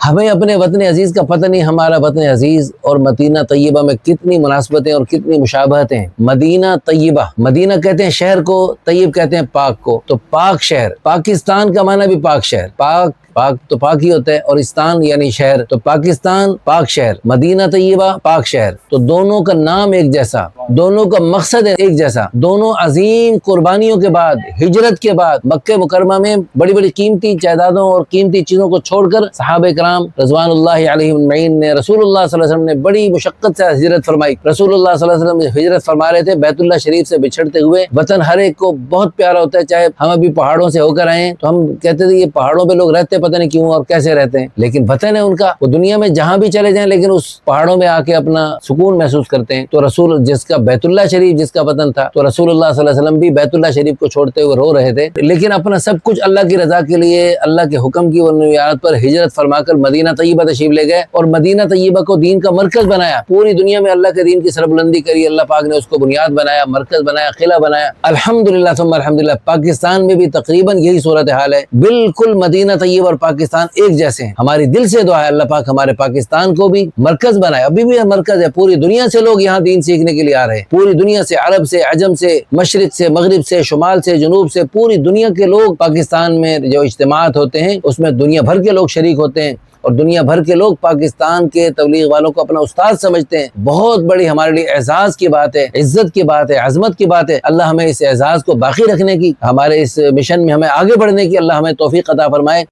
ہمیں اپنے وطن عزیز کا پتہ نہیں، ہمارا وطن عزیز اور مدینہ طیبہ میں کتنی مناسبتیں اور کتنی مشابہتیں ہیں۔ مدینہ طیبہ، مدینہ کہتے ہیں شہر کو، طیب کہتے ہیں پاک کو، تو پاک شہر، پاکستان کا معنی بھی پاک شہر، پاک تو پاک ہی ہوتا ہے، اور استان یعنی شہر، تو پاکستان پاک شہر، مدینہ طیبہ پاک شہر، تو دونوں کا نام ایک جیسا، دونوں کا مقصد ایک جیسا، دونوں عظیم قربانیوں کے بعد، ہجرت کے بعد مکہ مکرمہ میں بڑی بڑی قیمتی جائیدادوں اور قیمتی چیزوں کو چھوڑ کر صحابہ کرام رضوان اللہ علیہم اجمعین نے رسول اللہ صلی اللہ علیہ وسلم نے بڑی مشقت سے ہجرت فرمائی۔ رسول اللہ صلی اللہ علیہ وسلم ہجرت فرما رہے تھے بیت اللہ شریف سے بچھڑتے ہوئے۔ وطن ہر ایک کو بہت پیارا ہوتا ہے، چاہے ہم ابھی پہاڑوں سے ہو کر آئے ہیں تو ہم کہتے تھے یہ پہاڑوں پہ لوگ رہتے پتہ نہیں کیوں اور کیسے رہتے ہیں، لیکن وطن ہے ان کا، وہ دنیا میں جہاں بھی چلے جائیں لیکن اس پہاڑوں میں آ کے اپنا سکون محسوس کرتے ہیں۔ تو رسول جس کا بیت اللہ شریف جس کا وطن تھا، تو رسول اللہ صلی اللہ علیہ وسلم بھی بیت اللہ شریف کو چھوڑتے ہوئے رو رہے تھے، لیکن اپنا سب کچھ اللہ کی رضا کے لیے، اللہ کے حکم کی ونیات پر ہجرت فرما کر مدینہ طیبہ تشریف لے گئے اور مدینہ طیبہ کو دین کا مرکز بنایا۔ پوری دنیا میں اللہ کے دین کی سربلندی کری، اللہ پاک نے اس کو بنیاد بنایا، مرکز بنایا، قلعہ بنایا۔ الحمدللہ ثم الحمدللہ، پاکستان میں بھی تقریباً یہی صورتحال ہے، بالکل مدینہ طیبہ اور پاکستان ایک جیسے ہیں۔ ہماری دل سے دعا ہے اللہ پاک ہمارے پاکستان کو بھی مرکز بنائے، ابھی بھی مرکز ہے، پوری دنیا سے لوگ یہاں دین سیکھنے کے لیے آ رہے ہیں، پوری دنیا سے، عرب سے، عجم سے، مشرق سے، مغرب سے، شمال سے، جنوب سے، پوری دنیا کے لوگ پاکستان میں جو اجتماعات ہوتے ہیں اس میں دنیا بھر کے لوگ شریک ہوتے ہیں، اور دنیا بھر کے لوگ پاکستان کے تبلیغ والوں کو اپنا استاد سمجھتے ہیں۔ بہت بڑی ہمارے لیے اعزاز کی بات ہے، عزت کی بات ہے، عظمت کی بات ہے۔ اللہ ہمیں اس اعزاز کو باقی رکھنے کی، ہمارے اس مشن میں ہمیں آگے بڑھنے کی اللہ ہمیں توفیق عطا فرمائے۔